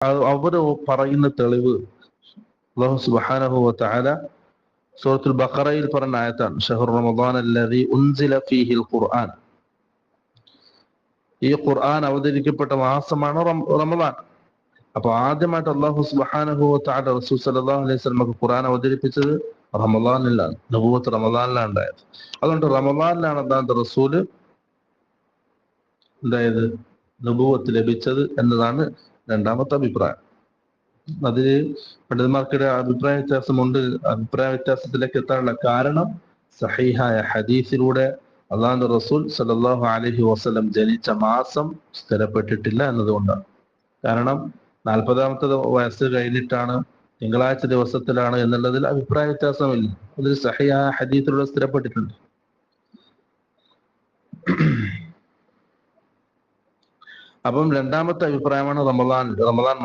അവര് പറയുന്ന തെളിവ് അല്ലാഹു സുബ്ഹാനഹു വ തആല സൂറത്തുൽ ബഖറയിൽ പറഞ്ഞ ആയത്താണ്, ഷഹ്റു റമദാൻ അല്ലദീ ഉൻസില ഫീഹിൽ ഖുർആൻ. ഈ ഖുർആൻ അവതരിക്കപ്പെട്ട മാസമാണ് റമദാൻ. അപ്പൊ ആദ്യമായിട്ട് അല്ലാഹു സുബ്ഹാനഹു വ തആല റസൂൽ സല്ലല്ലാഹു അലൈഹി വസല്ലമക്ക് ഖുർആൻ അവതരിപ്പിച്ചത് റമദാനിലാണ്, നബുവത്ത് റമദാനിലാണ് ഉണ്ടായത്. അതുകൊണ്ട് റമദാനിലാണ് അല്ലാഹുവിന്റെ റസൂല് എന്തായത്, നബുവത്ത് ലഭിച്ചത് എന്നതാണ് രണ്ടാമത്തെ അഭിപ്രായം. അതില് പണ്ഡിതന്മാർക്കിടെ അഭിപ്രായ വ്യത്യാസമുണ്ട്. അഭിപ്രായ വ്യത്യാസത്തിലേക്ക് എത്താനുള്ള കാരണം സഹീഹായ ഹദീസിലൂടെ അല്ലാഹുവിന്റെ റസൂൽ സല്ലല്ലാഹു അലൈഹി വസല്ലം ജനിച്ച മാസം സ്ഥിരപ്പെട്ടിട്ടില്ല എന്നതുകൊണ്ടാണ്. കാരണം 40-ാമത്തെ വയസ്സ് കഴിഞ്ഞിട്ടാണ്, തിങ്കളാഴ്ച ദിവസത്തിലാണ് എന്നുള്ളതിൽ അഭിപ്രായ വ്യത്യാസമില്ല. അതിൽ സഹീഹായ ഹദീസിലൂടെ സ്ഥിരപ്പെട്ടിട്ടുണ്ട്. അപ്പം രണ്ടാമത്തെ അഭിപ്രായമാണ് റമദാൻ മാസം